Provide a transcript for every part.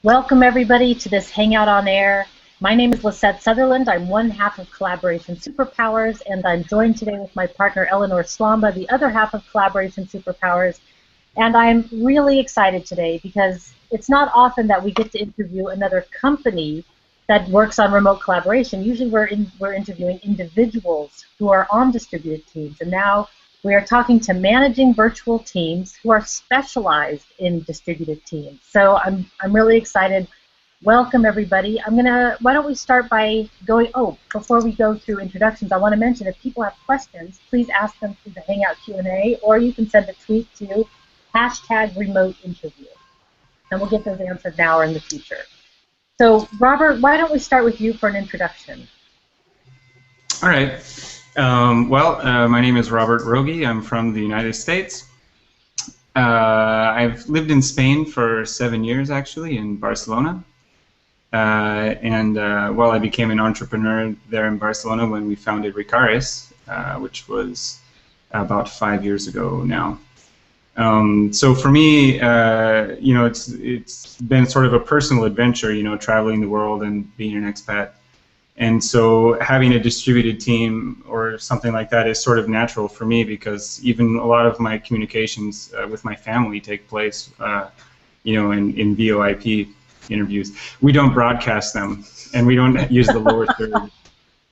Welcome everybody to this Hangout on Air. My name is Lisette Sutherland. I'm one half of Collaboration Superpowers, and I'm joined today with my partner Eleanor Slamba, the other half of Collaboration Superpowers. And I'm really excited today because it's not often that we get to interview another company that works on remote collaboration. Usually we're interviewing individuals who are on distributed teams, and now we are talking to managing virtual teams who are specialized in distributed teams. So I'm really excited. Welcome everybody. Why don't we start by going, before we go through introductions, I want to mention if people have questions, please ask them through the Hangout Q&A, or you can send a tweet to #RemoteInterview. And we'll get those answered now or in the future. So Robert, why don't we start with you for an introduction? All right. My name is Robert Rogge. I'm from the United States. I've lived in Spain for 7 years, actually, in Barcelona. I became an entrepreneur there in Barcelona when we founded Ricaris, which was about 5 years ago now. So for me, it's been sort of a personal adventure, traveling the world and being an expat. And so having a distributed team or something like that is sort of natural for me, because even a lot of my communications with my family take place, in VoIP interviews. We don't broadcast them, and we don't use the lower third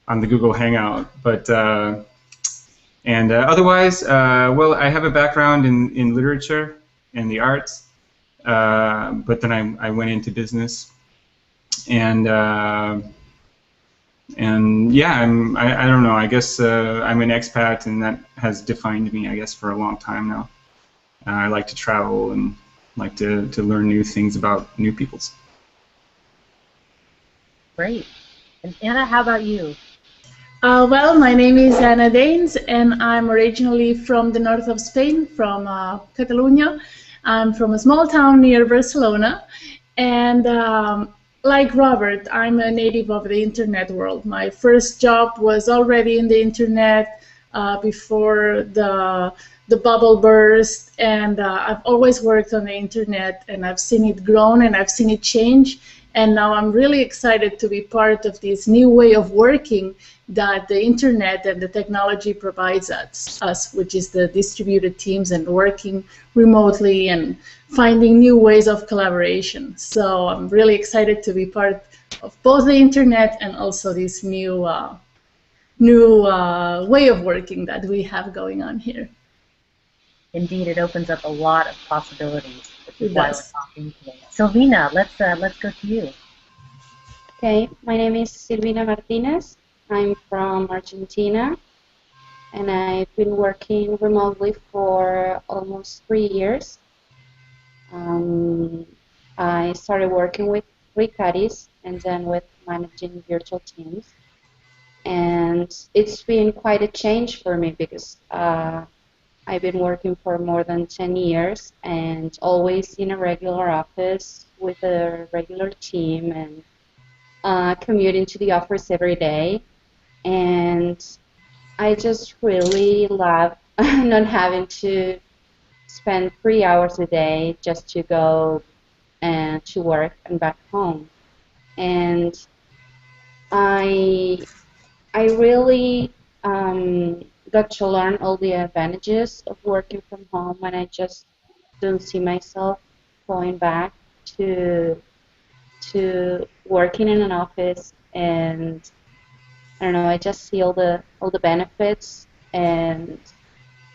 on the Google Hangout. But otherwise, I have a background in literature and the arts, but then I went into business, I don't know. I guess I'm an expat, and that has defined me, I guess, for a long time now. I like to travel and like to learn new things about new peoples. Great. And Anna, how about you? My name is Anna Daines, and I'm originally from the north of Spain, from Catalonia. I'm from a small town near Barcelona, and like Robert, I'm a native of the internet world. My first job was already in the internet before the bubble burst, and I've always worked on the internet, and I've seen it grow and I've seen it change, and now I'm really excited to be part of this new way of working that the internet and the technology provides us, which is the distributed teams and working remotely and finding new ways of collaboration. So I'm really excited to be part of both the internet and also this new way of working that we have going on here. Indeed, it opens up a lot of possibilities, which is why we're talking today. Silvina, let's go to you. Okay, my name is Silvina Martínez. I'm from Argentina, and I've been working remotely for almost 3 years. I started working with Ricaris and then with managing virtual teams. And it's been quite a change for me because I've been working for more than 10 years and always in a regular office with a regular team and commuting to the office every day. And I just really love not having to spend 3 hours a day just to go to work and back home. And I really got to learn all the advantages of working from home, and I just don't see myself going back to working in an office. And I don't know, I just see all the benefits, and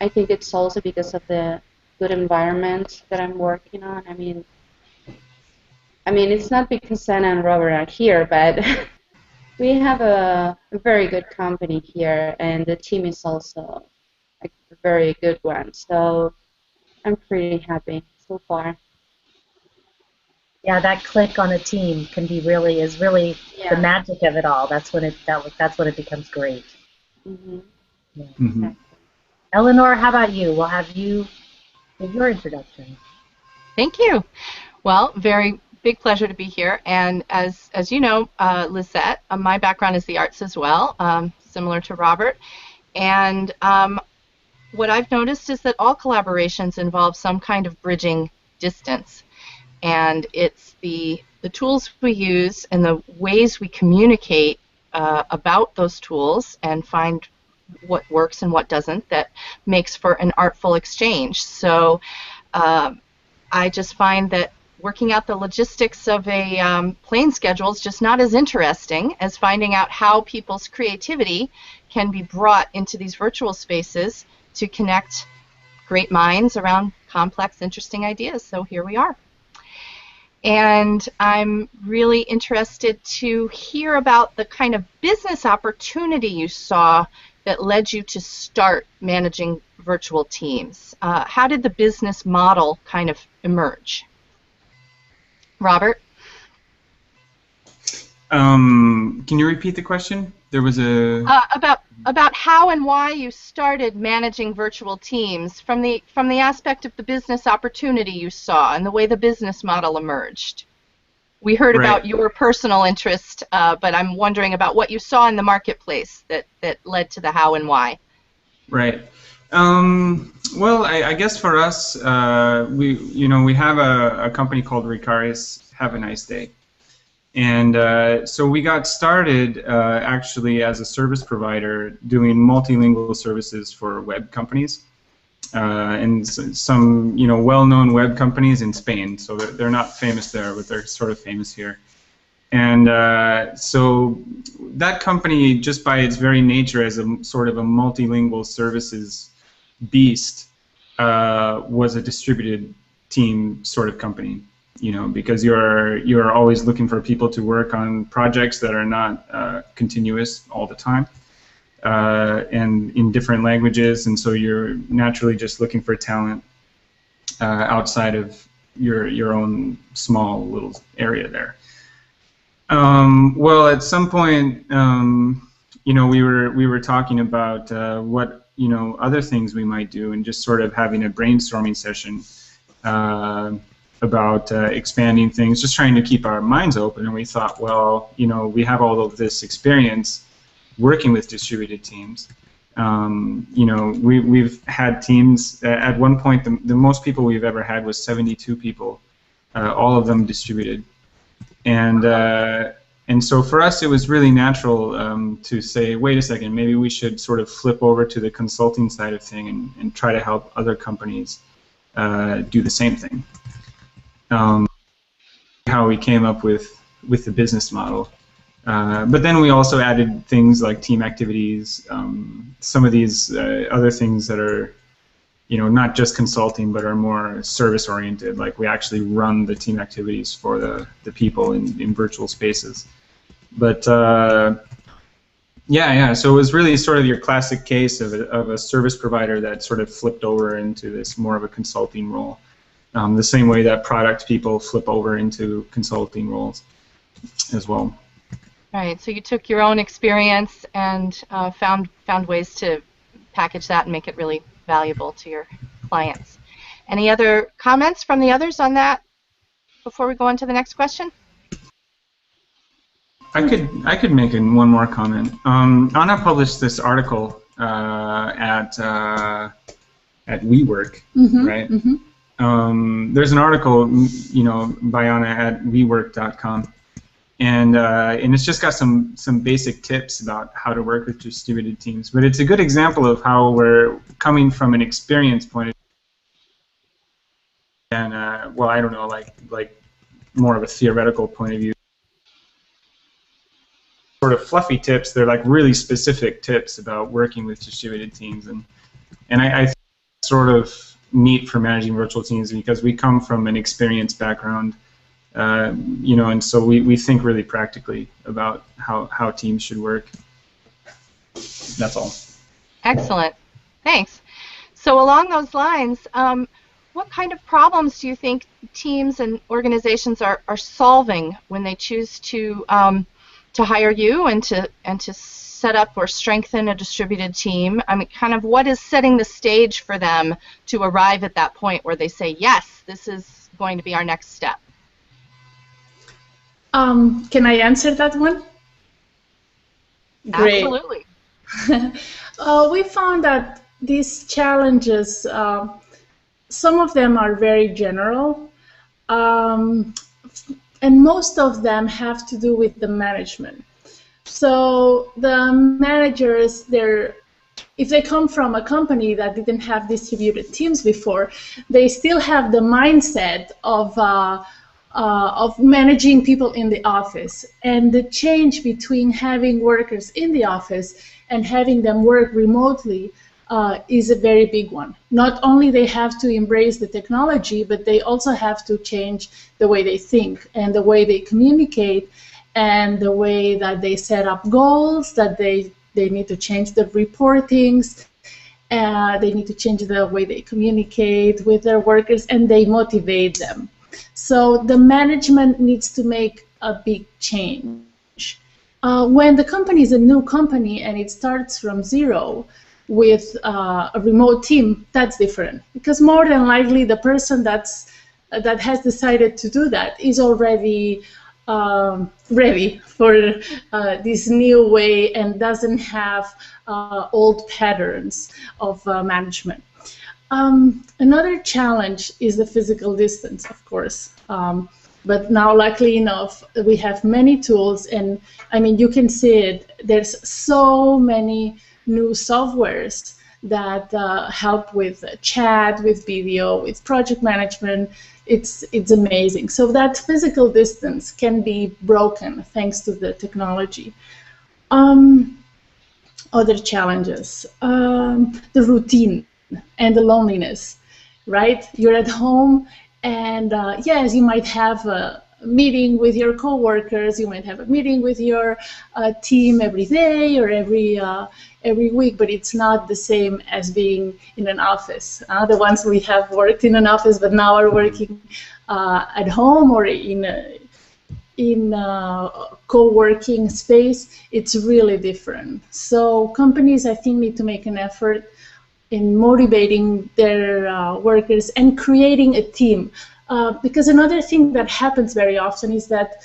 I think it's also because of the good environment that I'm working on. I mean, it's not because Anna and Robert are here, but we have a very good company here, and the team is also a very good one. So I'm pretty happy so far. Yeah, that click on a team can be really the magic of it all. That's when it becomes great. Mm-hmm. Yeah. Mm-hmm. Eleanor, how about you? We'll have you give your introduction. Thank you. Well, very big pleasure to be here. And as you know, Lisette, my background is the arts as well, similar to Robert. And what I've noticed is that all collaborations involve some kind of bridging distance. And it's the the tools we use and the ways we communicate about those tools and find what works and what doesn't that makes for an artful exchange. So I just find that working out the logistics of a plane schedule is just not as interesting as finding out how people's creativity can be brought into these virtual spaces to connect great minds around complex, interesting ideas. So here we are. And I'm really interested to hear about the kind of business opportunity you saw that led you to start managing virtual teams. How did the business model kind of emerge? Robert? Can you repeat the question? There was a about how and why you started managing virtual teams from the aspect of the business opportunity you saw and the way the business model emerged. We heard about your personal interest, but I'm wondering about what you saw in the marketplace that led to the how and why. Right. Well, I guess for us, we have a company called Ricaris. Have a nice day. And so we got started actually as a service provider doing multilingual services for web companies and some well-known web companies in Spain. So they're not famous there, but they're sort of famous here. And so that company, just by its very nature as a sort of a multilingual services beast, was a distributed team sort of company. Because you're always looking for people to work on projects that are not continuous all the time, and in different languages, and so you're naturally just looking for talent outside of your own small little area there. Well, at some point, we were talking about what other things we might do, and just sort of having a brainstorming session. About expanding things, just trying to keep our minds open, and we thought, well, we have all of this experience working with distributed teams. We've had teams, at one point, the most people we've ever had was 72 people, all of them distributed. And so for us, it was really natural to say, wait a second, maybe we should sort of flip over to the consulting side of thing and try to help other companies do the same thing. How we came up with the business model. But then we also added things like team activities, some of these other things that are, not just consulting, but are more service-oriented. Like we actually run the team activities for the people in virtual spaces. But yeah. So it was really sort of your classic case of a service provider that sort of flipped over into this more of a consulting role. The same way that product people flip over into consulting roles as well. Right. So you took your own experience and found ways to package that and make it really valuable to your clients. Any other comments from the others on that before we go on to the next question? I could make one more comment. Anna published this article at WeWork, right? Mm-hmm. There's an article, by Anna at WeWork.com, and it's just got some basic tips about how to work with distributed teams. But it's a good example of how we're coming from an experience point of view, and well, I don't know, like more of a theoretical point of view. Sort of fluffy tips. They're like really specific tips about working with distributed teams, and I think it's sort of neat for managing virtual teams because we come from an experience background, and so we think really practically about how teams should work. That's all. Excellent. Thanks. So along those lines, what kind of problems do you think teams and organizations are solving when they choose to hire you and to set up or strengthen a distributed team? I mean, kind of what is setting the stage for them to arrive at that point where they say, yes, this is going to be our next step? Can I answer that one? Great. Absolutely. We found that these challenges, some of them are very general. and most of them have to do with the management. So the managers, if they come from a company that didn't have distributed teams before, they still have the mindset of managing people in the office. And the change between having workers in the office and having them work remotely is a very big one. Not only they have to embrace the technology, but they also have to change the way they think and the way they communicate and the way that they set up goals, that they need to change the reportings, they need to change the way they communicate with their workers, and they motivate them. So the management needs to make a big change. When the company is a new company and it starts from zero with a remote team, that's different, because more than likely the person that has decided to do that is already ready for this new way and doesn't have old patterns of management. Another challenge is the physical distance, of course. But now, luckily enough, we have many tools, and I mean, you can see it. There's so many new softwares that help with chat, with video, with project management. It's amazing. So that physical distance can be broken thanks to the technology. Other challenges, the routine and the loneliness, right? You're at home, and yes, you might have a meeting with your coworkers, you might have a meeting with your team every day or every week, but it's not the same as being in an office. The ones we have worked in an office but now are working at home or in a co-working space, it's really different. So companies, I think, need to make an effort in motivating their workers and creating a team. Because another thing that happens very often is that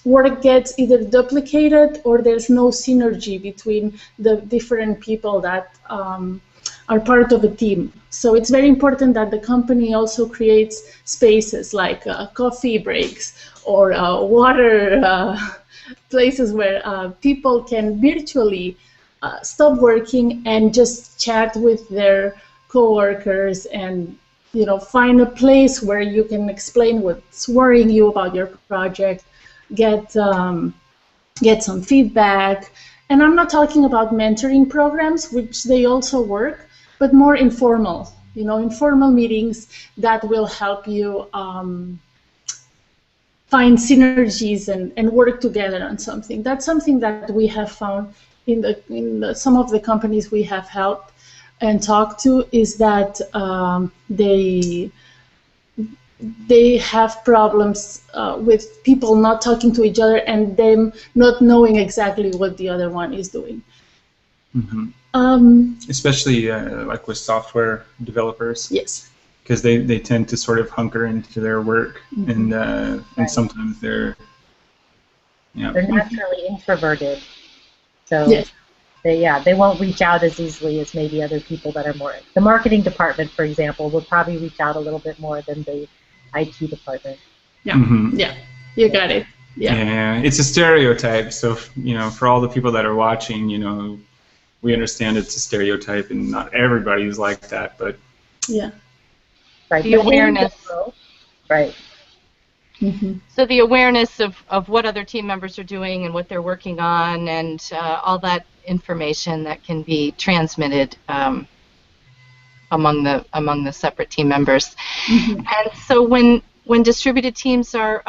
work gets either duplicated or there's no synergy between the different people that are part of a team. So it's very important that the company also creates spaces like coffee breaks or water places where people can virtually stop working and just chat with their coworkers and find a place where you can explain what's worrying you about your project, get some feedback. And I'm not talking about mentoring programs, which they also work, but more informal, informal meetings that will help you find synergies and work together on something. That's something that we have found in some of the companies we have helped and talked to, is that they have problems with people not talking to each other and them not knowing exactly what the other one is doing. Mm-hmm. Especially like with software developers. Yes. Because they tend to sort of hunker into their work, mm-hmm. and sometimes they're naturally introverted. So yes. They won't reach out as easily as maybe other people that are more. The marketing department, for example, will probably reach out a little bit more than the IT department. Yeah, mm-hmm. Yeah, you got it. Yeah, it's a stereotype. So for all the people that are watching, we understand it's a stereotype, and not everybody is like that. But yeah, right. The awareness, right. Mm-hmm. So the awareness of what other team members are doing and what they're working on, and all that information that can be transmitted among the separate team members. Mm-hmm. And so when distributed teams are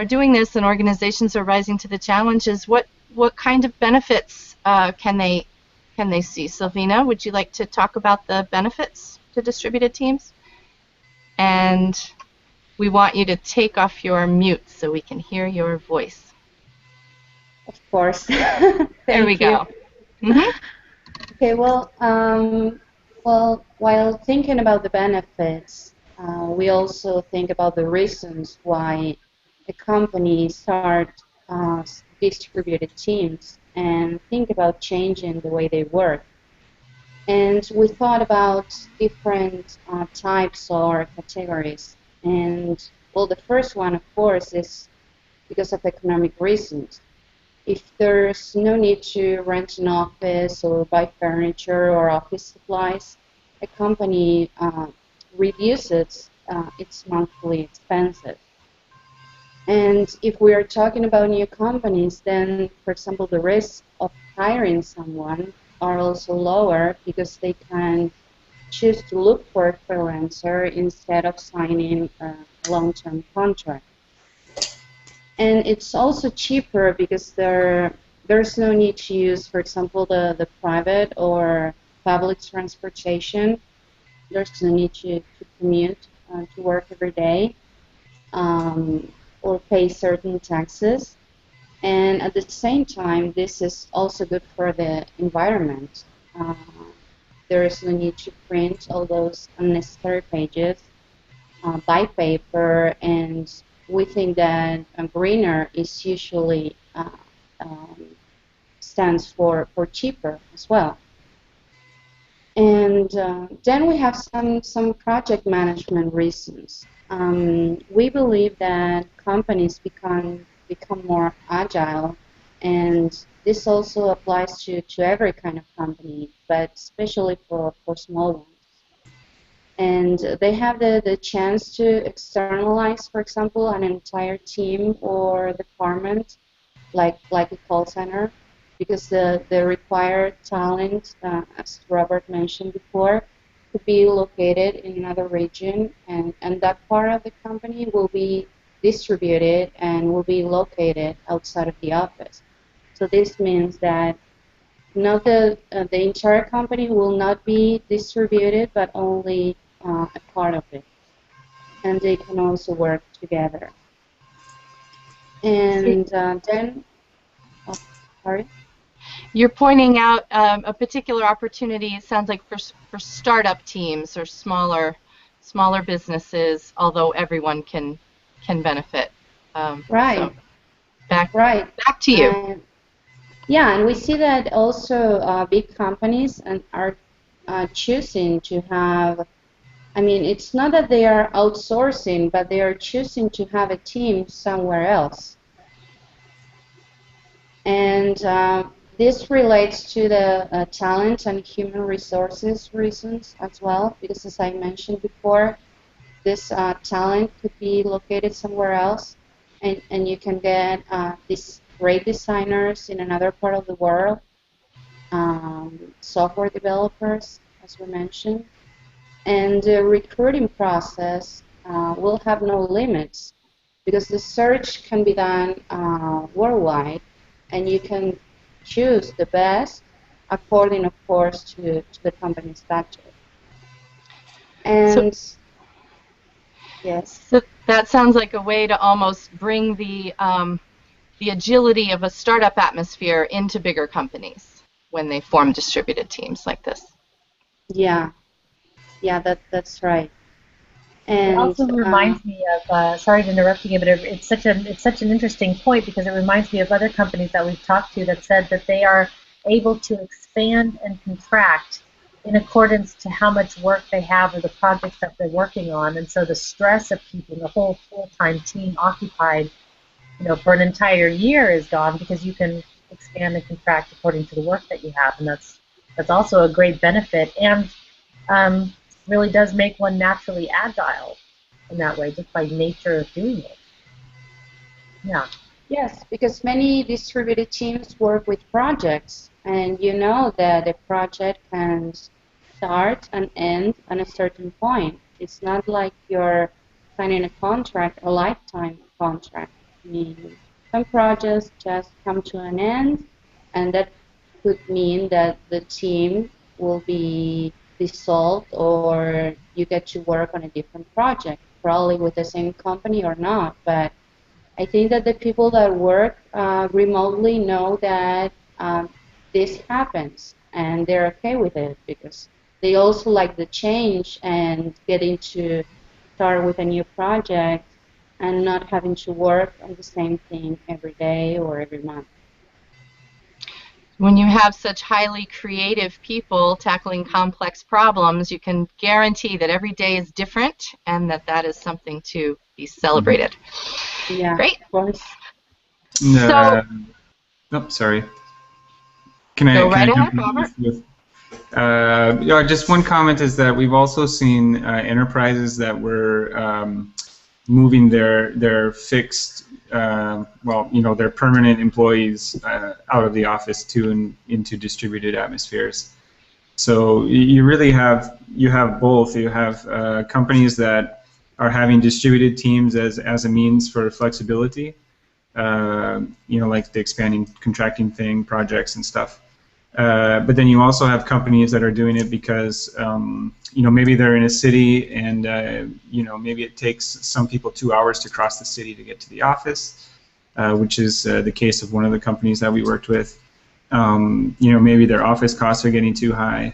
doing this and organizations are rising to the challenges, what kind of benefits can they see? Silvina, would you like to talk about the benefits to distributed teams? And we want you to take off your mute so we can hear your voice. Of course. There we go. Mm-hmm. Okay, well, while thinking about the benefits, we also think about the reasons why the company start distributed teams and think about changing the way they work. And we thought about different types or categories. And well, the first one, of course, is because of economic reasons. If there's no need to rent an office or buy furniture or office supplies, a company reduces its monthly expenses. And if we are talking about new companies, then, for example, the risk of hiring someone are also lower because they can choose to look for a freelancer instead of signing a long-term contract. And it's also cheaper because there's no need to use, for example, the private or public transportation. There's no need to commute to work every day or pay certain taxes. And at the same time, this is also good for the environment. There is no need to print all those unnecessary pages by paper, and we think that greener is usually stands for cheaper as well. And then we have some project management reasons. We believe that companies become more agile, and this also applies to every kind of company, but especially for small ones. And they have the chance to externalize, for example, an entire team or department, like a call center, because the required talent, as Robert mentioned before, could be located in another region, and that part of the company will be distributed and will be located outside of the office. So this means that not the entire company will not be distributed, but only a part of it, and they can also work together. And then, oh, sorry. You're pointing out a particular opportunity. It sounds like for startup teams or smaller businesses, although everyone can benefit. Right. So back to you. Yeah, and we see that also big companies are choosing to have. I mean, it's not that they are outsourcing, but they are choosing to have a team somewhere else. And this relates to the talent and human resources reasons as well, because as I mentioned before, this talent could be located somewhere else, and you can get these great designers in another part of the world, software developers, as we mentioned, and the recruiting process will have no limits because the search can be done worldwide, and you can choose the best according, of course, to the company's budget. And yes. So that sounds like a way to almost bring the agility of a startup atmosphere into bigger companies when they form distributed teams like this. Yeah, that's right. And it also reminds me of, sorry to interrupt you, but it's such an interesting point because it reminds me of other companies that we've talked to that said that they are able to expand and contract in accordance to how much work they have or the projects that they're working on, and so the stress of keeping a whole full-time team occupied, for an entire year is gone because you can expand and contract according to the work that you have, and that's also a great benefit, and really does make one naturally agile in that way, just by nature of doing it. Yeah. Yes, because many distributed teams work with projects, and you know that a project can start and end at a certain point. It's not like you're signing a contract, a lifetime contract. I mean, some projects just come to an end, and that could mean that the team will be dissolved or you get to work on a different project, probably with the same company or not. But I think that the people that work remotely know that this happens, and they're okay with it because they also like the change and getting to start with a new project and not having to work on the same thing every day or every month. when you have such highly creative people tackling complex problems, you can guarantee that every day is different and that that is something to be celebrated. Yeah. Great. Of course. So, oh, sorry. Can I right jump ahead, in Robert. yeah, just one comment is that we've also seen enterprises that were moving their fixed, well, their permanent employees out of the office into distributed atmospheres. So you really have both. You have companies that are having distributed teams as a means for flexibility. Like the expanding contracting thing, projects and stuff. But then you also have companies that are doing it because, maybe they're in a city and, maybe it takes some people 2 hours to cross the city to get to the office, which is the case of one of the companies that we worked with. Maybe their office costs are getting too high.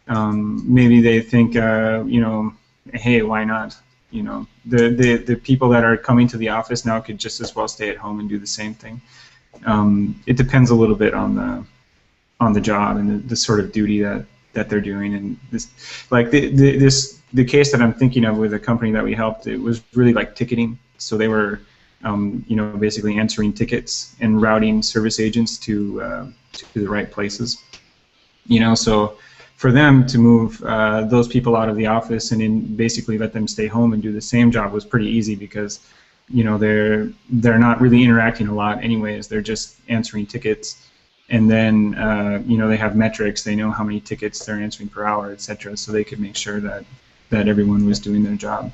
Maybe they think, hey, why not? The people that are coming to the office now could just as well stay at home and do the same thing. It depends a little bit on the job and the sort of duty that they're doing. And this, like the case that I'm thinking of with a company that we helped, it was really like ticketing. So they were, basically answering tickets and routing service agents to the right places. So for them to move those people out of the office and then basically let them stay home and do the same job was pretty easy because, they're not really interacting a lot anyways. They're just answering tickets. And then, they have metrics. They know how many tickets they're answering per hour, etc. So they could make sure that everyone was doing their job.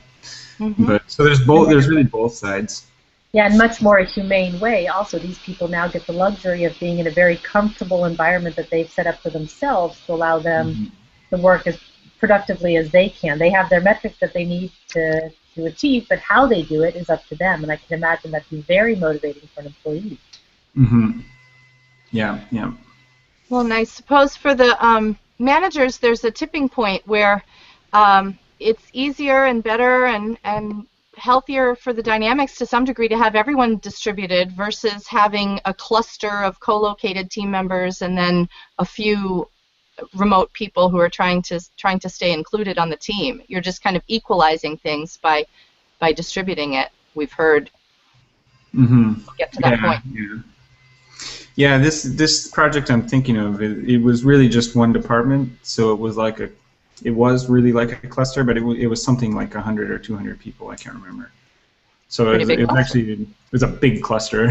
Mm-hmm. But so there's really both sides. Yeah, in much more a humane way. Also, these people now get the luxury of being in a very comfortable environment that they've set up for themselves to allow them to work as productively as they can. They have their metrics that they need to achieve, but how they do it is up to them. And I can imagine that'd be very motivating for an employee. Mm-hmm. Yeah, yeah. Well, and I suppose for the managers, there's a tipping point where it's easier and better and healthier for the dynamics to some degree to have everyone distributed versus having a cluster of co-located team members and then a few remote people who are trying to stay included on the team. You're just kind of equalizing things by distributing it. We've heard. Get to that point. Yeah. Yeah, this project I'm thinking of, it was really just one department, so it was really like a cluster, but it was something like 100 or 200 people, I can't remember. So it was a big cluster.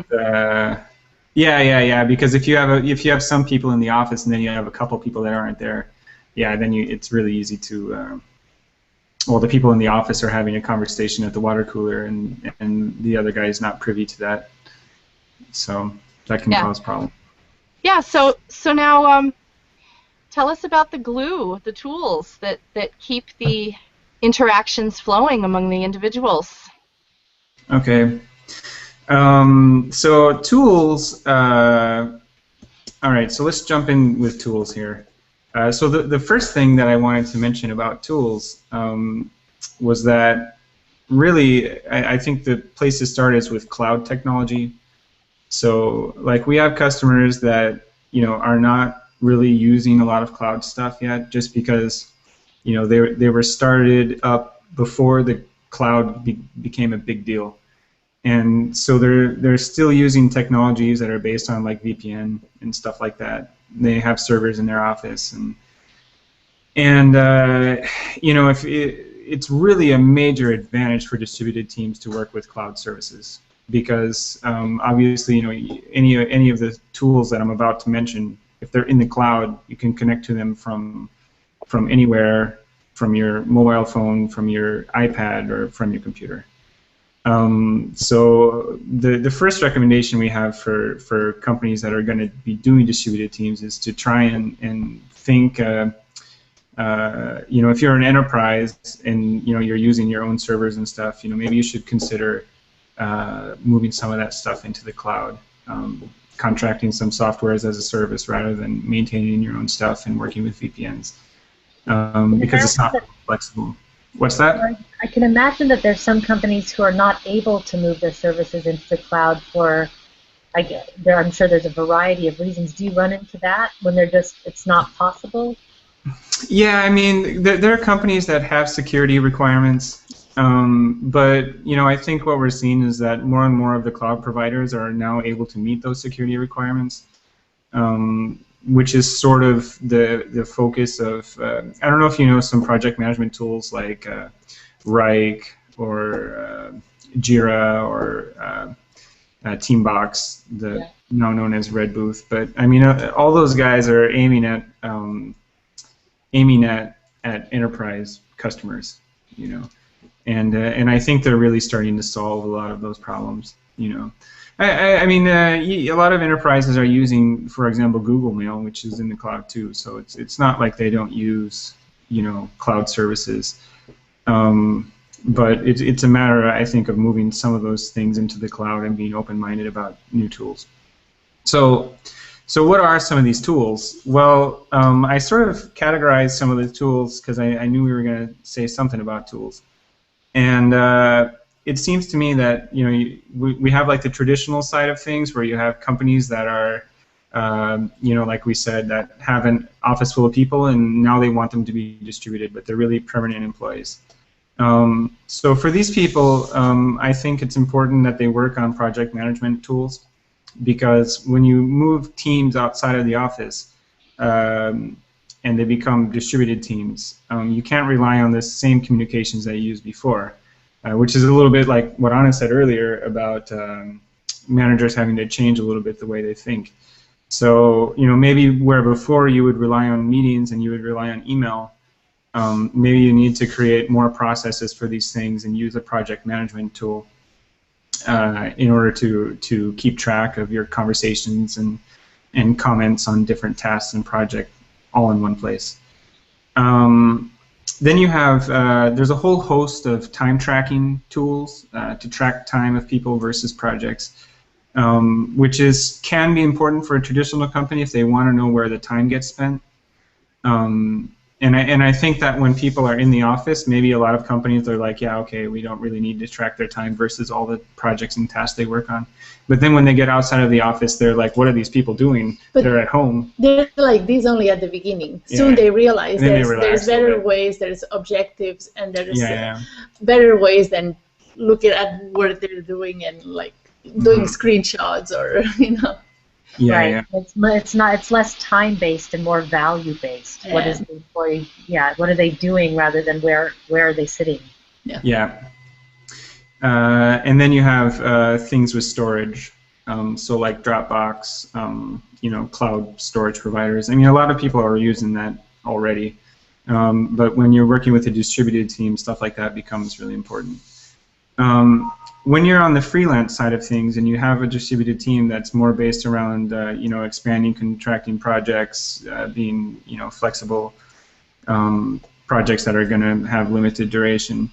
But, yeah, because if you have some people in the office and then you have a couple people that aren't there, yeah, then it's really easy to. The people in the office are having a conversation at the water cooler, and the other guy is not privy to that. So that can cause problems. Yeah. So now, tell us about the glue, the tools that keep the interactions flowing among the individuals. Okay. So tools. All right. So let's jump in with tools here. So the first thing that I wanted to mention about tools was that really I think the place to start is with cloud technology. So, like, we have customers that, are not really using a lot of cloud stuff yet, just because, they were started up before the cloud became a big deal, and so they're still using technologies that are based on like VPN and stuff like that. They have servers in their office, and if it's really a major advantage for distributed teams to work with cloud services. Because obviously, any of the tools that I'm about to mention, if they're in the cloud, you can connect to them from anywhere, from your mobile phone, from your iPad, or from your computer. So the first recommendation we have for companies that are going to be doing distributed teams is to try and think. If you're an enterprise and you're using your own servers and stuff, maybe you should consider moving some of that stuff into the cloud, contracting some softwares as a service rather than maintaining your own stuff and working with VPNs, because it's not flexible. What's that? I can imagine that there's some companies who are not able to move their services into the cloud for I'm sure there's a variety of reasons. Do you run into that when it's not possible? Yeah, I mean, there are companies that have security requirements, but I think what we're seeing is that more and more of the cloud providers are now able to meet those security requirements, which is sort of the focus of. I don't know if you know some project management tools like Rogge or Jira or Teambox, now known as Red Booth. But I mean, all those guys are aiming at enterprise customers, and I think they're really starting to solve a lot of those problems. I mean, a lot of enterprises are using, for example, Google Mail, which is in the cloud too. So it's not like they don't use cloud services. But it's a matter, I think, of moving some of those things into the cloud and being open-minded about new tools. So what are some of these tools? Well, I sort of categorized some of the tools because I knew we were going to say something about tools. And it seems to me that we have like the traditional side of things where you have companies that are like we said, that have an office full of people and now they want them to be distributed, but they're really permanent employees. So for these people, I think it's important that they work on project management tools, because when you move teams outside of the office and they become distributed teams, you can't rely on the same communications that you used before, which is a little bit like what Anna said earlier about managers having to change a little bit the way they think. So maybe where before you would rely on meetings and you would rely on email, maybe you need to create more processes for these things and use a project management tool in order to keep track of your conversations and comments on different tasks and projects all in one place. Then you have, there's a whole host of time tracking tools to track time of people versus projects, which can be important for a traditional company if they want to know where the time gets spent. And I think that when people are in the office, maybe a lot of companies are like, yeah, okay, we don't really need to track their time versus all the projects and tasks they work on. But then when they get outside of the office, they're like, what are these people doing? But they're at home. They're like this only at the beginning. Yeah. Soon they realize there's better ways, there's objectives, and there's better ways than looking at what they're doing and like doing screenshots or Yeah, right. Yeah. It's less time based and more value based. Yeah. What is the employee? Yeah. What are they doing rather than where are they sitting? Yeah. Yeah. And then you have things with storage. So like Dropbox, cloud storage providers. I mean, a lot of people are using that already. But when you're working with a distributed team, stuff like that becomes really important. When you're on the freelance side of things and you have a distributed team that's more based around, expanding, contracting projects, being, flexible projects that are going to have limited duration,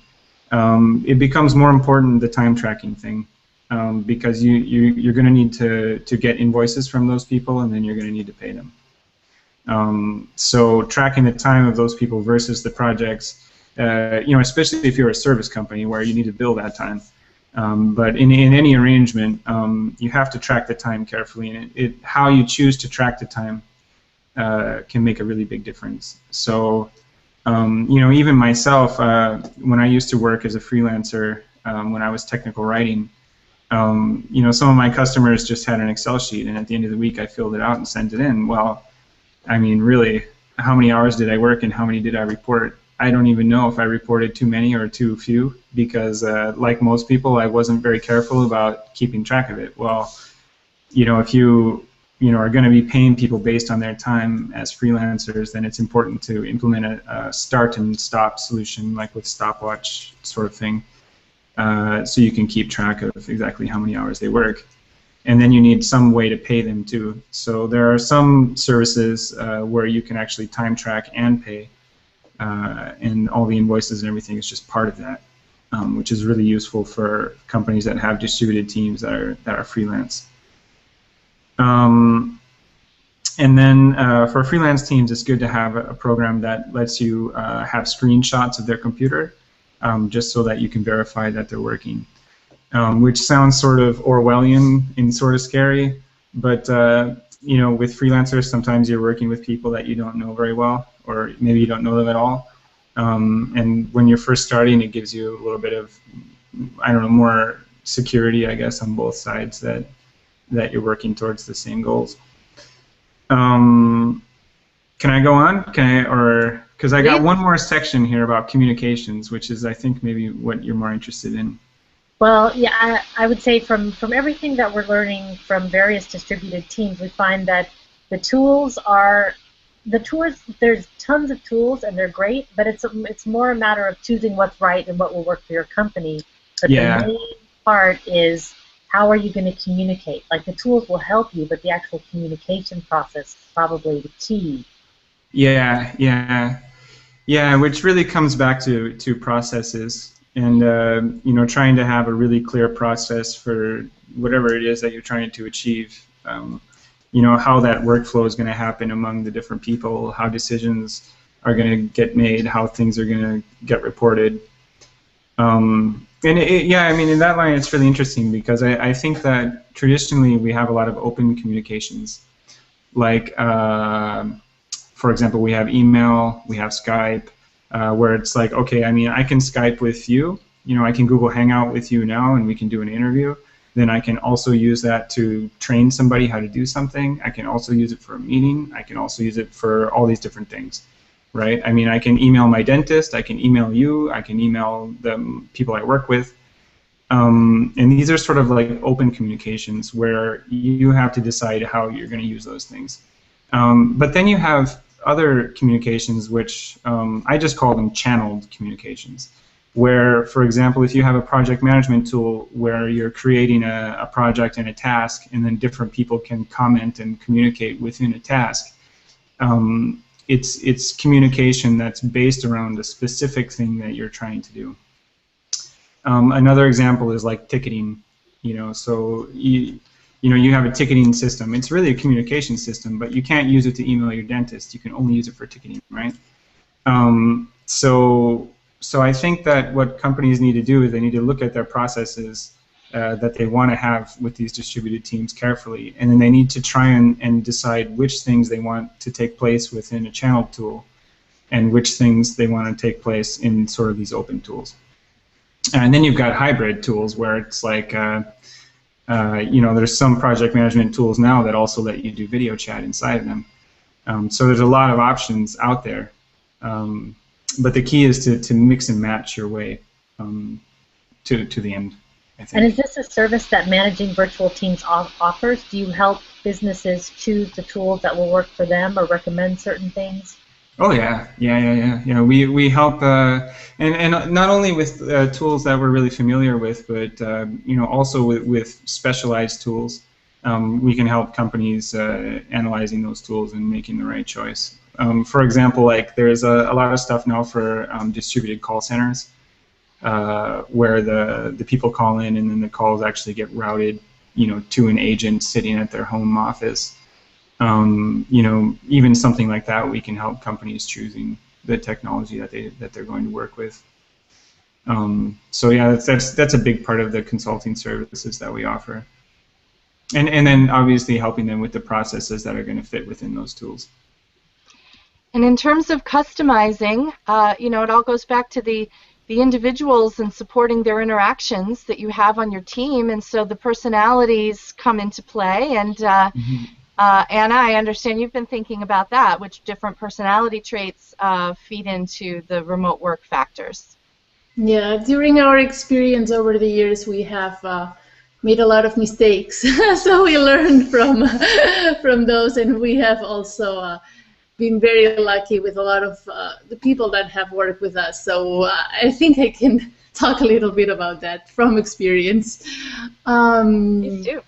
it becomes more important, the time tracking thing, because you're going to need to get invoices from those people, and then you're going to need to pay them. So tracking the time of those people versus the projects, especially if you're a service company where you need to bill that time. But in any arrangement, you have to track the time carefully, and how you choose to track the time can make a really big difference. So, even myself, when I used to work as a freelancer, when I was technical writing, some of my customers just had an Excel sheet, and at the end of the week, I filled it out and sent it in. Well, I mean, really, how many hours did I work and how many did I report? I don't even know if I reported too many or too few, because like most people, I wasn't very careful about keeping track of it. Well, if you are going to be paying people based on their time as freelancers, then it's important to implement a start and stop solution, like with stopwatch sort of thing, so you can keep track of exactly how many hours they work. And then you need some way to pay them too. So there are some services where you can actually time track and pay. And all the invoices and everything is just part of that, which is really useful for companies that have distributed teams that are freelance. And then for freelance teams, it's good to have a program that lets you have screenshots of their computer, just so that you can verify that they're working. which sounds sort of Orwellian and sort of scary. But you know, with freelancers, sometimes you're working with people that you don't know very well, or maybe you don't know them at all. And when you're first starting, it gives you a little bit of, I don't know, more security, I guess, on both sides that you're working towards the same goals. Can I go on? Or because I got one more section here about communications, which is, I think, maybe what you're more interested in. Well, yeah, I would say from everything that we're learning from various distributed teams, we find that the tools, there's tons of tools and they're great, but it's more a matter of choosing what's right and what will work for your company. But the main part is, how are you going to communicate? Like, the tools will help you, but the actual communication process is probably the key. Yeah, which really comes back to processes. And you know, trying to have a really clear process for whatever it is that you're trying to achieve. You know, how that workflow is going to happen among the different people, how decisions are going to get made, how things are going to get reported. And yeah, I mean, in that line, it's really interesting because I think that traditionally we have a lot of open communications. Like, for example, we have email, we have Skype. Where it's like, okay, I mean, I can Skype with you, you know, I can Google Hangout with you now and we can do an interview. Then I can also use that to train somebody how to do something. I can also use it for a meeting. I can also use it for all these different things, right? I mean, I can email my dentist, I can email you, I can email the people I work with. And these are sort of like open communications where you have to decide how you're going to use those things. But then you have other communications, which I just call them channeled communications, where, for example, if you have a project management tool where you're creating a project and a task, and then different people can comment and communicate within a task, it's communication that's based around a specific thing that you're trying to do. Another example is like ticketing, you know, so you know, you have a ticketing system. It's really a communication system, but you can't use it to email your dentist. You can only use it for ticketing, right? So I think that what companies need to do is they need to look at their processes that they want to have with these distributed teams carefully, and then they need to try and decide which things they want to take place within a channel tool and which things they want to take place in sort of these open tools. And then you've got hybrid tools where it's like, you know, there's some project management tools now that also let you do video chat inside of them. So there's a lot of options out there. But the key is to mix and match your way to the end, I think. And is this a service that Managing Virtual Teams offers? Do you help businesses choose the tools that will work for them or recommend certain things? Oh yeah. We help, and not only with tools that we're really familiar with, but you know, also with specialized tools. We can help companies analyzing those tools and making the right choice. For example, like there's a lot of stuff now for distributed call centers, where the people call in and then the calls actually get routed, you know, to an agent sitting at their home office. You know, even something like that, we can help companies choosing the technology that they're going to work with. So yeah, that's a big part of the consulting services that we offer, and then obviously helping them with the processes that are going to fit within those tools. And in terms of customizing, you know, it all goes back to the individuals and supporting their interactions that you have on your team, and so the personalities come into play. And Anna, I understand you've been thinking about that, which different personality traits feed into the remote work factors. Yeah, during our experience over the years, we have made a lot of mistakes, so we learned from those, and we have also been very lucky with a lot of the people that have worked with us. So I think I can talk a little bit about that from experience. Please do.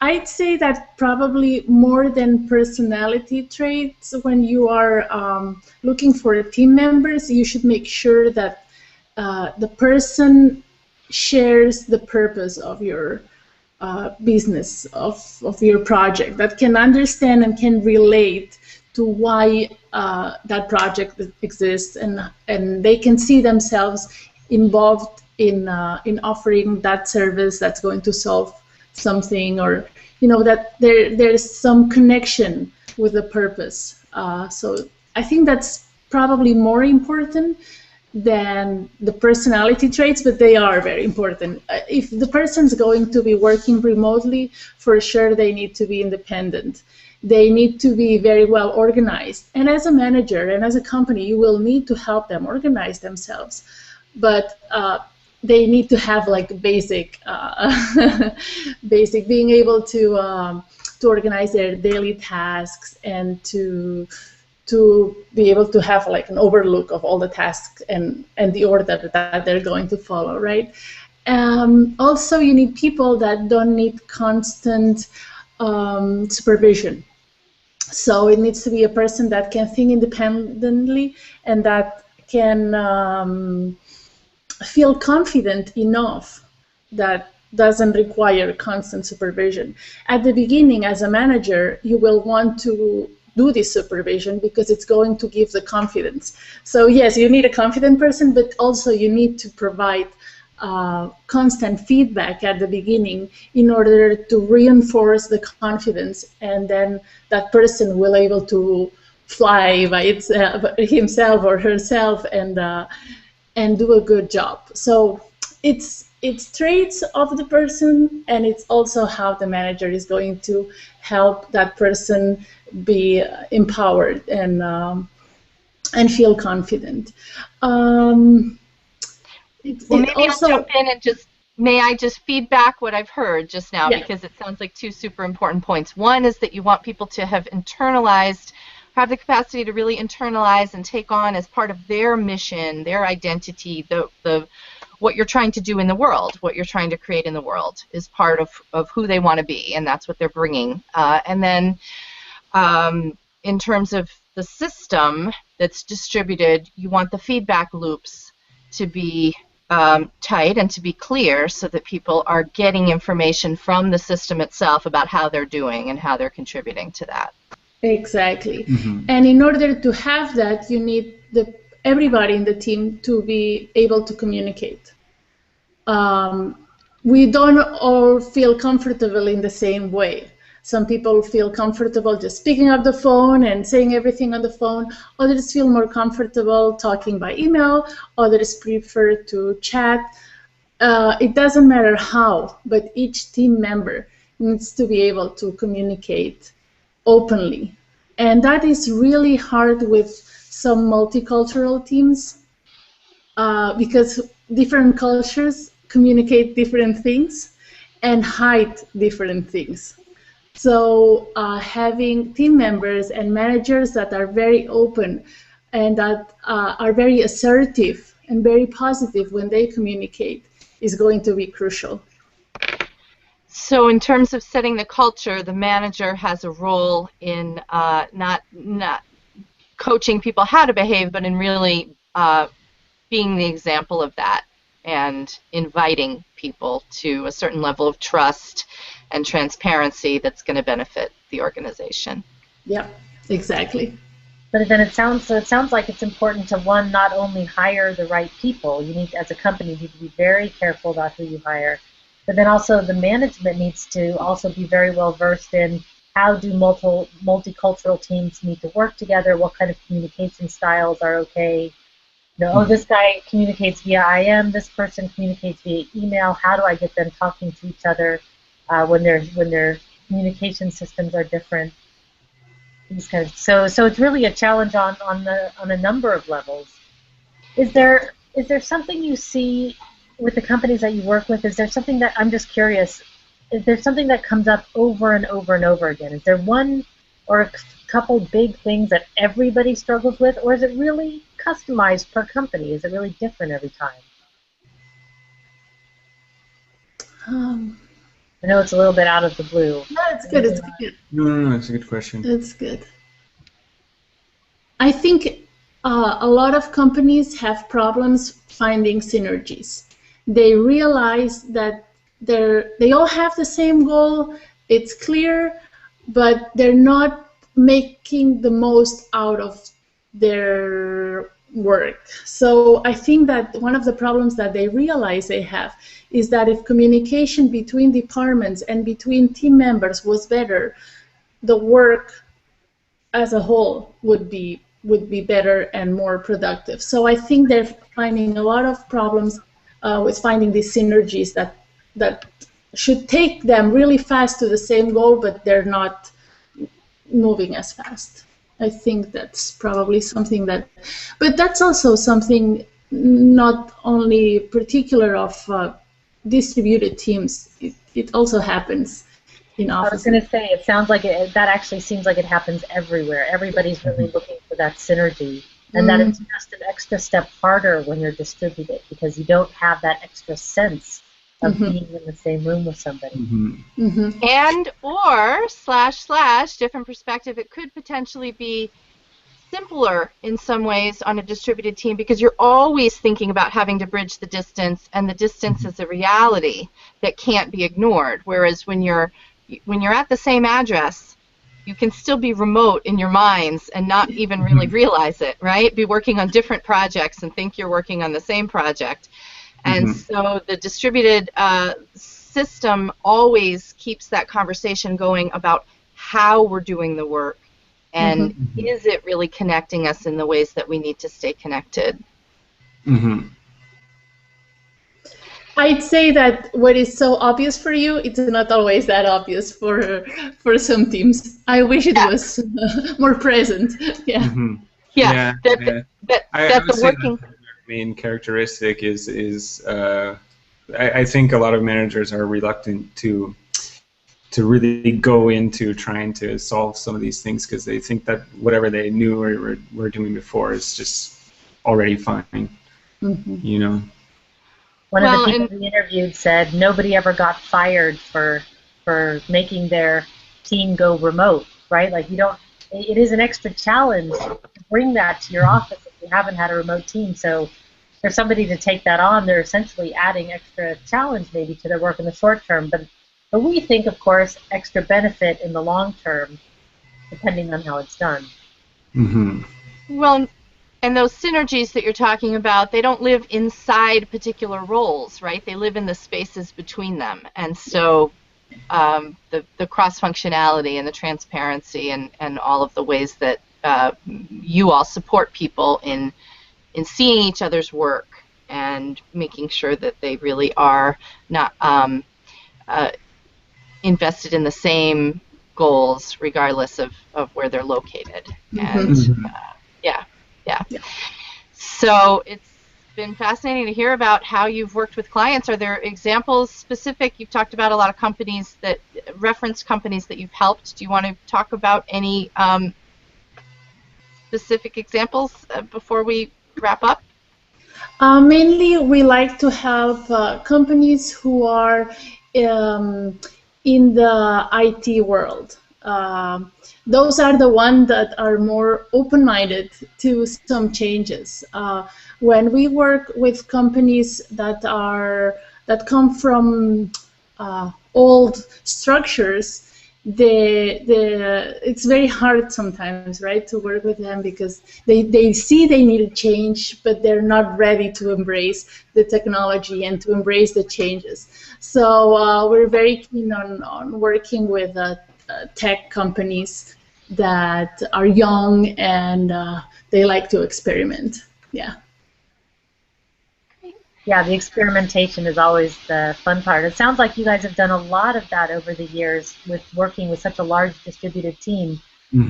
I'd say that probably more than personality traits, when you are looking for team members, you should make sure that the person shares the purpose of your business, of your project, that can understand and can relate to why that project exists, and they can see themselves involved in offering that service that's going to solve something, or that there's some connection with the purpose. So I think that's probably more important than the personality traits, but they are very important. If the person's going to be working remotely, for sure they need to be independent. They need to be very well organized. And as a manager and as a company, you will need to help them organize themselves. But they need to have like basic, being able to organize their daily tasks and to be able to have like an overlook of all the tasks and the order that they're going to follow, right? Also, you need people that don't need constant supervision. So it needs to be a person that can think independently and that can feel confident enough that doesn't require constant supervision. At the beginning, as a manager, you will want to do this supervision because it's going to give the confidence. So yes, you need a confident person, but also you need to provide constant feedback at the beginning in order to reinforce the confidence, and then that person will able to fly by himself or herself and do a good job. So it's traits of the person, and it's also how the manager is going to help that person be empowered and feel confident. Well, maybe I'll jump in and may I just feedback what I've heard just now, yeah. Because it sounds like two super important points. One is that you want people to have internalized, have the capacity to really internalize and take on as part of their mission, their identity, what you're trying to do in the world, what you're trying to create in the world is part of who they want to be, and that's what they're bringing. And then in terms of the system that's distributed, you want the feedback loops to be tight and to be clear so that people are getting information from the system itself about how they're doing and how they're contributing to that. Exactly. Mm-hmm. And in order to have that, you need everybody in the team to be able to communicate. We don't all feel comfortable in the same way. Some people feel comfortable just picking up the phone and saying everything on the phone. Others feel more comfortable talking by email. Others prefer to chat. It doesn't matter how, but each team member needs to be able to communicate openly. And that is really hard with some multicultural teams because different cultures communicate different things and hide different things. So having team members and managers that are very open and that are very assertive and very positive when they communicate is going to be crucial. So in terms of setting the culture, the manager has a role in not coaching people how to behave, but in really being the example of that and inviting people to a certain level of trust and transparency that's going to benefit the organization. Yeah, exactly. But then it sounds like it's important to, one, not only hire the right people. You need, as a company, you need to be very careful about who you hire. But then also the management needs to also be very well versed in how do multicultural teams need to work together, what kind of communication styles are okay. Oh, this guy communicates via IM, this person communicates via email. How do I get them talking to each other when their communication systems are different? So it's really a challenge on a number of levels. Is there something you see with the companies that you work with? Is there something that, I'm just curious, is there something that comes up over and over and over again? Is there one or a couple big things that everybody struggles with, or is it really customized per company? Is it really different every time? I know it's a little bit out of the blue. No, it's good. It's good. No, it's a good question. It's good. I think a lot of companies have problems finding synergies. They realize that they all have the same goal. It's clear, but they're not making the most out of their work. So I think that one of the problems that they realize they have is that if communication between departments and between team members was better, the work as a whole would be better and more productive. So I think they're finding a lot of problems with finding these synergies that should take them really fast to the same goal, but they're not moving as fast. I think that's probably something that, but that's also something not only particular of distributed teams. It also happens in offices. I was going to say, it sounds like that actually seems like it happens everywhere. Everybody's really looking for that synergy, and that it's just an extra step harder when you're distributed because you don't have that extra sense of being in the same room with somebody. And or / different perspective, it could potentially be simpler in some ways on a distributed team because you're always thinking about having to bridge the distance, and the distance is a reality that can't be ignored. Whereas when you're at the same address, you can still be remote in your minds and not even really realize it, right? Be working on different projects and think you're working on the same project. And so the distributed system always keeps that conversation going about how we're doing the work and is it really connecting us in the ways that we need to stay connected. I'd say that what is so obvious for you, it's not always that obvious for some teams. I wish it was more present. That the working main characteristic is I think a lot of managers are reluctant to really go into trying to solve some of these things because they think that whatever they knew or were doing before is just already fine. You know. One of the people we interviewed said nobody ever got fired for making their team go remote, right? Like it is an extra challenge to bring that to your office if you haven't had a remote team. So for somebody to take that on, they're essentially adding extra challenge maybe to their work in the short term. But we think, of course, extra benefit in the long term, depending on how it's done. Well, and those synergies that you're talking about, they don't live inside particular roles, right? They live in the spaces between them. And so the cross-functionality and the transparency and all of the ways that you all support people in seeing each other's work and making sure that they really are not invested in the same goals regardless of where they're located. And so it's been fascinating to hear about how you've worked with clients. Are there examples specific? You've talked about a lot of companies that reference companies that you've helped. Do you want to talk about any specific examples before we wrap up? Mainly, we like to help companies who are in the IT world. Those are the ones that are more open-minded to some changes. When we work with companies that come from old structures, it's very hard sometimes, right, to work with them because they see they need a change, but they're not ready to embrace the technology and to embrace the changes. So we're very keen on working with tech companies that are young and they like to experiment. Yeah, the experimentation is always the fun part. It sounds like you guys have done a lot of that over the years with working with such a large distributed team.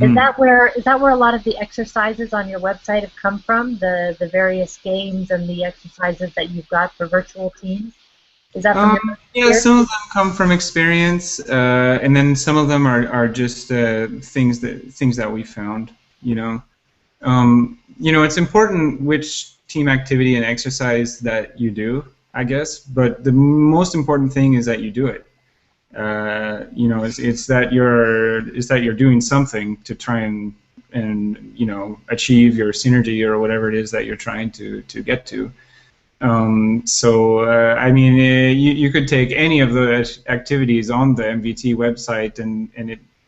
Is that where a lot of the exercises on your website have come from? The various games and the exercises that you've got for virtual teams? Is that from your experience? Some of them come from experience, and then some of them are just things that we found. It's important which team activity and exercise that you do, I guess, but the most important thing is that you do it. It's that you're doing something to try and achieve your synergy or whatever it is that you're trying to get to. You could take any of the activities on the MVT website and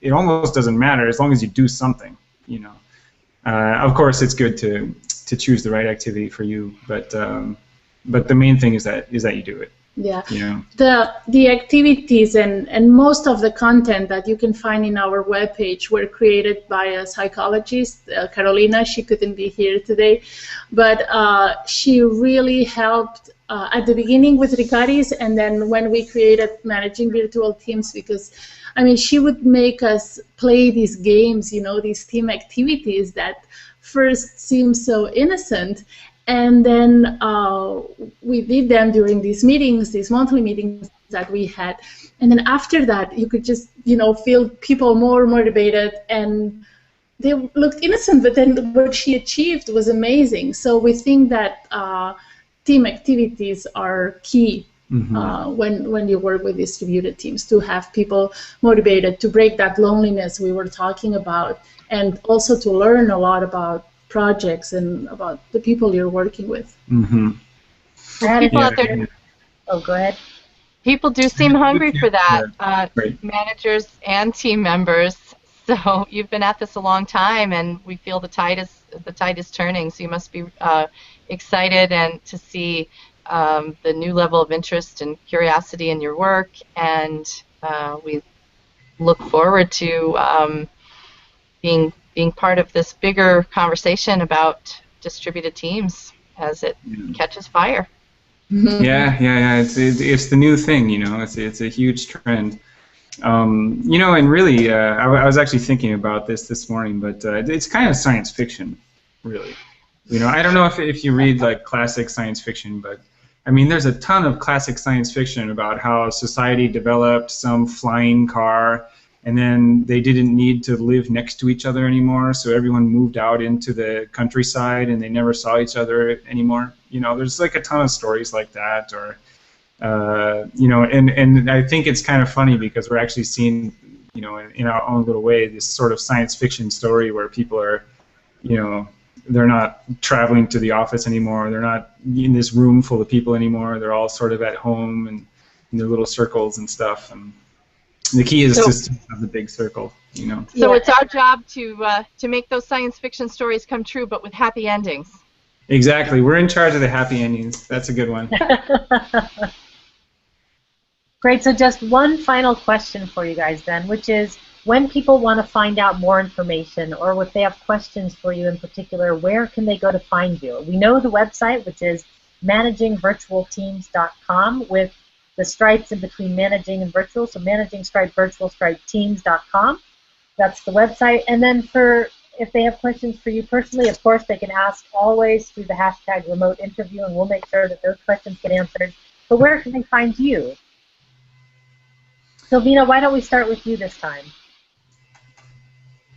it almost doesn't matter as long as you do something. Of course, it's good to to choose the right activity for you. But the main thing is that you do it. Yeah. You know? The activities and most of the content that you can find in our webpage were created by a psychologist, Carolina. She couldn't be here today, but she really helped at the beginning with Ricaris, and then when we created Managing Virtual Teams, because I mean, she would make us play these games, you know, these team activities that first seem so innocent. And then we did them during these meetings, these monthly meetings that we had. And then after that, you could just, you know, feel people more motivated, and they looked innocent, but then what she achieved was amazing. So we think that team activities are key when you work with distributed teams, to have people motivated, to break that loneliness we were talking about, and also to learn a lot about projects and about the people you're working with. People out there. Oh, go ahead. People do seem hungry for that, Right. managers and team members. So you've been at this a long time, and we feel the tide is turning. So you must be excited and to see the new level of interest and curiosity in your work, and we look forward to being part of this bigger conversation about distributed teams as it catches fire. Yeah. It's the new thing, you know. It's a huge trend. You know, and really, I was actually thinking about this morning, but it's kind of science fiction, really. You know, I don't know if you read like classic science fiction, but I mean, there's a ton of classic science fiction about how society developed some flying car, and then they didn't need to live next to each other anymore, so everyone moved out into the countryside, and they never saw each other anymore. You know, there's like a ton of stories like that, or you know, and I think it's kind of funny because we're actually seeing, you know, in our own little way, this sort of science fiction story where people are, you know, they're not traveling to the office anymore, they're not in this room full of people anymore, they're all sort of at home and in their little circles and stuff. And the key is just to have the big circle, you know. So it's our job to make those science fiction stories come true, but with happy endings. Exactly. We're in charge of the happy endings. That's a good one. Great. So just one final question for you guys then, which is, when people want to find out more information, or if they have questions for you in particular, where can they go to find you? We know the website, which is managingvirtualteams.com, with the stripes in between managing and virtual, so managing stripe virtual stripe teams.com. That's the website. And then if they have questions for you personally, of course, they can ask always through the hashtag remote interview, and we'll make sure that those questions get answered. But where can they find you? Silvina, why don't we start with you this time?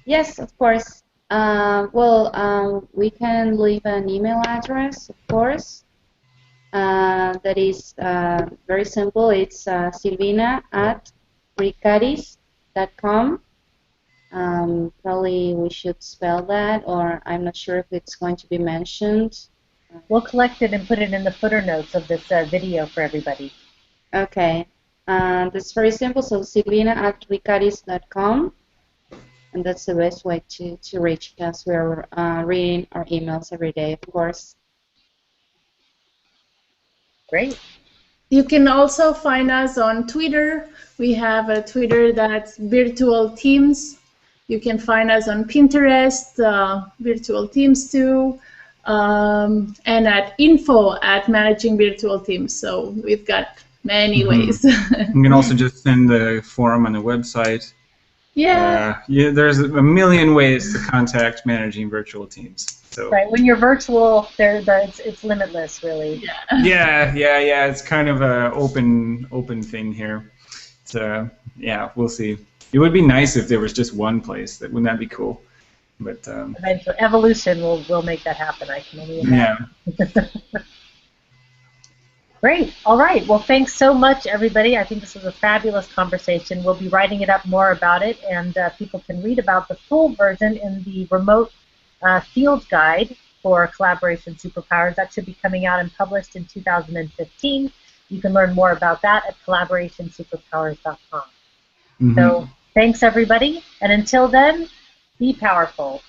Yes, of course. We can leave an email address, of course. That is very simple. It's silvina@ricaris.com. Probably we should spell that, or I'm not sure if it's going to be mentioned. We'll collect it and put it in the footer notes of this video for everybody. Okay. That's very simple. So silvina@ricaris.com. And that's the best way to reach us. We're reading our emails every day, of course. Great. You can also find us on Twitter. We have a Twitter that's Virtual Teams. You can find us on Pinterest, Virtual Teams too, and at info@Managing Virtual Teams. So we've got many ways. You can also just send the form on the website. Yeah. There's a million ways to contact Managing Virtual Teams. So. Right. When you're virtual, it's limitless, really. Yeah. It's kind of a open thing here. So yeah, we'll see. It would be nice if there was just one place. Wouldn't that be cool? But evolution will make that happen. I can only imagine. Yeah. Great. All right. Well, thanks so much, everybody. I think this was a fabulous conversation. We'll be writing it up more about it, and people can read about the full version in the remote field guide for Collaboration Superpowers. That should be coming out and published in 2015. You can learn more about that at collaborationsuperpowers.com. So thanks, everybody. And until then, be powerful.